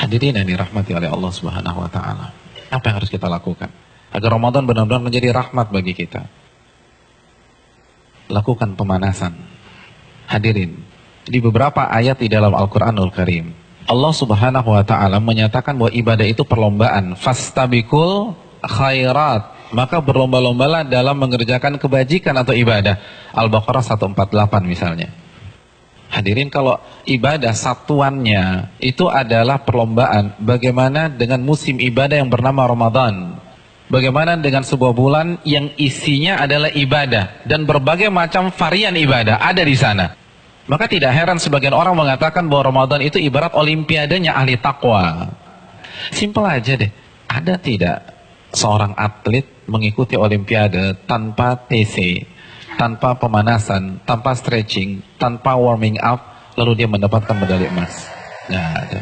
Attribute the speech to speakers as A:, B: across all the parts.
A: Hadirin yang dirahmati oleh Allah Subhanahu wa taala. Apa yang harus kita lakukan agar Ramadan benar-benar menjadi rahmat bagi kita? Lakukan pemanasan. Hadirin, di beberapa ayat di dalam Al-Qur'anul Karim, Allah Subhanahu wa taala menyatakan bahwa ibadah itu perlombaan. Fastabiqul khairat, maka berlomba-lombalah dalam mengerjakan kebajikan atau ibadah. Al-Baqarah 148 misalnya. Hadirin, kalau ibadah satuannya itu adalah perlombaan, bagaimana dengan musim ibadah yang bernama Ramadan? Bagaimana dengan sebuah bulan yang isinya adalah ibadah dan berbagai macam varian ibadah ada di sana? Maka tidak heran sebagian orang mengatakan bahwa Ramadan itu ibarat olimpiadanya ahli takwa. Simpel aja deh. Ada tidak seorang atlet mengikuti olimpiade tanpa TC, tanpa pemanasan, tanpa stretching, tanpa warming up, lalu dia mendapatkan medali emas? Nggak ada.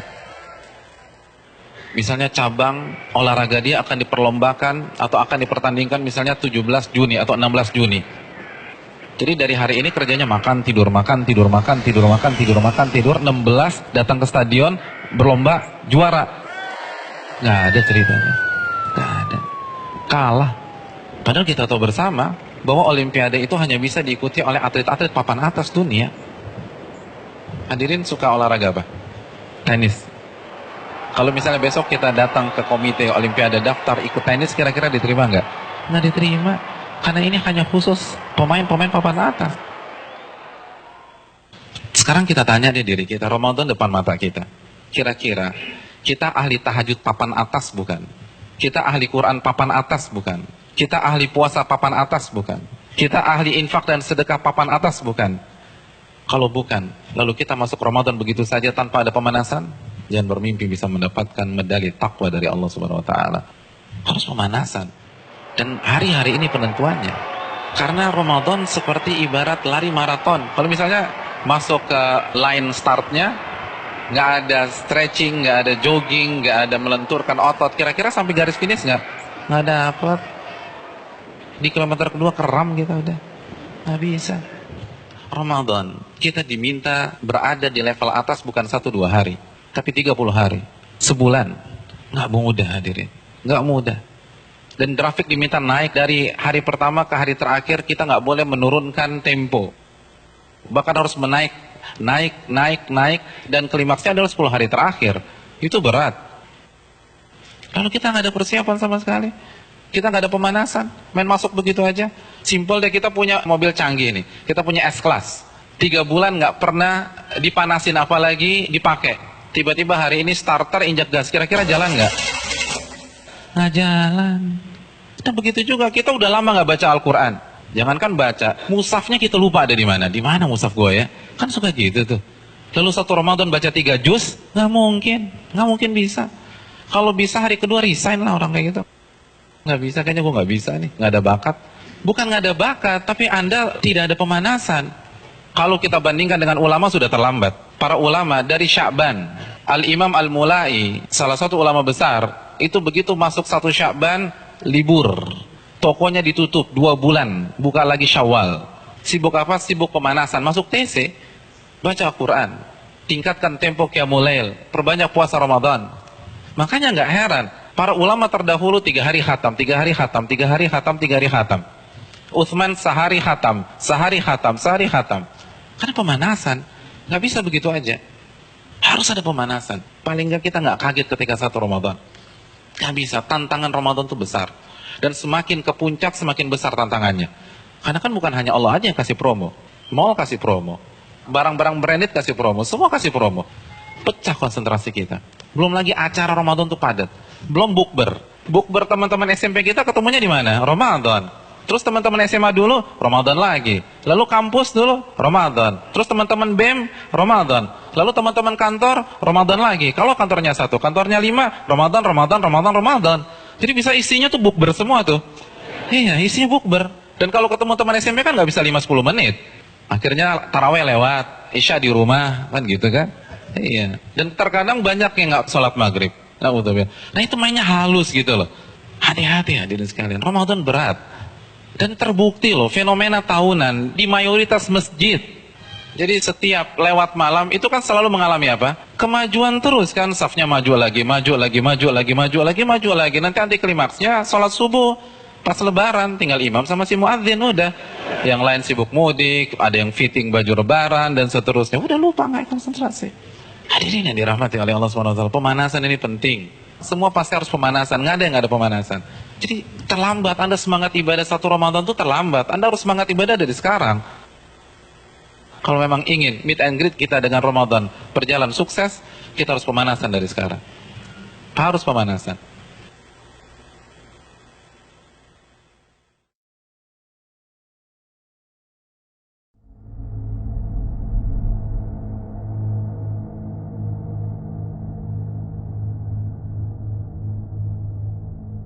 A: Misalnya cabang olahraga dia akan diperlombakan atau akan dipertandingkan misalnya 17 Juni atau 16 Juni. Jadi dari hari ini kerjanya makan, tidur, makan, tidur, makan, tidur, makan, tidur, makan, tidur. 16 datang ke stadion, berlomba, juara. Nggak ada ceritanya. Nggak ada. Kalah. Padahal kita tahu bersama bahwa olimpiade itu hanya bisa diikuti oleh atlet-atlet papan atas dunia. Hadirin suka olahraga apa? Tenis. Kalau misalnya besok kita datang ke komite olimpiade daftar ikut tenis, kira-kira diterima nggak? Nggak diterima. Karena ini hanya khusus pemain-pemain papan atas. Sekarang kita tanya deh diri kita, Ramadan depan mata kita. Kira-kira kita ahli tahajud papan atas bukan? Kita ahli Quran papan atas bukan? Kita ahli puasa papan atas bukan? Kita ahli infak dan sedekah papan atas bukan? Kalau bukan, lalu kita masuk Ramadan begitu saja tanpa ada pemanasan? Jangan bermimpi bisa mendapatkan medali takwa dari Allah Subhanahu wa taala. Harus pemanasan. Dan hari-hari ini penentuannya. Karena Ramadan seperti ibarat lari maraton. Kalau misalnya masuk ke line startnya, nggak ada stretching, nggak ada jogging, nggak ada melenturkan otot, kira-kira sampai garis finish nggak dapat. Di kilometer kedua keram kita udah, nggak bisa. Ramadan kita diminta berada di level atas bukan 1-2 hari, tapi 30 hari, sebulan. Nggak mudah hadirin, nggak mudah. Dan grafik diminta naik dari hari pertama ke hari terakhir, kita nggak boleh menurunkan tempo. Bahkan harus naik, dan klimaksnya adalah 10 hari terakhir. Itu berat. Lalu kita nggak ada persiapan sama sekali. Kita nggak ada pemanasan, main masuk begitu aja. Simpel deh, kita punya mobil canggih nih, kita punya S-Class. 3 bulan nggak pernah dipanasin, apalagi dipakai. Tiba-tiba hari ini starter injak gas, kira-kira jalan nggak? Nggak jalan. Nah begitu juga, kita udah lama nggak baca Al-Quran. Jangankan baca, mushafnya kita lupa ada di mana. Di mana mushaf gue ya? Kan suka gitu tuh. Lalu satu Ramadan baca 3 juz, nggak mungkin bisa. Kalau bisa hari kedua resign lah orang kayak gitu. Nggak bisa, kayaknya gue nggak bisa nih, nggak ada bakat. Bukan nggak ada bakat, tapi Anda tidak ada pemanasan. Kalau kita bandingkan dengan ulama sudah terlambat. Para ulama dari Sya'ban, Al-Imam Al-Mulai, salah satu ulama besar, itu begitu masuk 1 Sya'ban, libur. Tokonya ditutup 2 bulan, buka lagi Syawal. Sibuk apa? Sibuk pemanasan. Masuk TC, baca Al-Quran, tingkatkan tempo Qiyamul Lail, perbanyak puasa Ramadan. Makanya nggak heran, para ulama terdahulu 3 hari khatam, 3 hari khatam, 3 hari khatam, 3 hari khatam. Utsman sehari khatam, sehari khatam, sehari khatam. Karena pemanasan, nggak bisa begitu aja. Harus ada pemanasan. Paling nggak kita nggak kaget ketika 1 Ramadan. Nggak bisa, tantangan Ramadan itu besar. Dan semakin ke puncak, semakin besar tantangannya. Karena kan bukan hanya Allah aja yang kasih promo. Mall kasih promo. Barang-barang branded kasih promo. Semua kasih promo. Pecah konsentrasi kita. Belum lagi acara Ramadan itu padat. Belum bukber. Bukber teman-teman SMP kita ketemunya di mana? Ramadan. Terus teman-teman SMA dulu, Ramadan lagi. Lalu kampus dulu, Ramadan. Terus teman-teman BEM, Ramadan. Lalu teman-teman kantor, Ramadan lagi. Kalau kantornya 1, kantornya 5, Ramadan. Jadi bisa isinya tuh bukber semua tuh. Iya, isinya bukber. Dan kalau ketemu teman SMP kan nggak bisa 5-10 menit. Akhirnya taraweh lewat, Isya di rumah, kan gitu kan. Iya. Dan terkadang banyak yang nggak sholat maghrib. Nah itu mainnya halus gitu loh. Hati-hati hadirin sekalian, Ramadan berat. Dan terbukti loh, fenomena tahunan di mayoritas masjid. Jadi setiap lewat malam itu kan selalu mengalami apa? kemajuan terus kan, safnya maju lagi, maju lagi, maju lagi, maju lagi, maju lagi. Nanti anti klimaksnya sholat subuh pas lebaran, tinggal imam sama si muadzin udah. Yang lain sibuk mudik, ada yang fitting baju lebaran dan seterusnya. Udah lupa, nggak konsentrasi. Hadirin yang dirahmati oleh Allah SWT, pemanasan ini penting. Semua pasti harus pemanasan, nggak ada yang nggak ada pemanasan. Jadi terlambat, Anda semangat ibadah satu Ramadan itu terlambat. Anda harus semangat ibadah dari sekarang. Kalau memang ingin meet and greet kita dengan Ramadan berjalan sukses, kita harus pemanasan dari sekarang. Harus pemanasan.